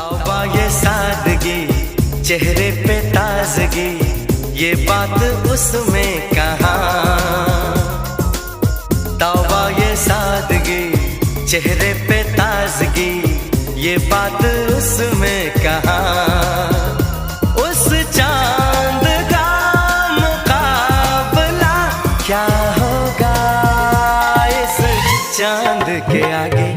तौबा ये सादगी, चेहरे पे ताजगी, ये बात उसमें कहाँ। तौबा ये सादगी, चेहरे पे ताजगी, ये बात उसमें कहाँ। उस चांद का मुकाबला क्या होगा इस चांद के आगे।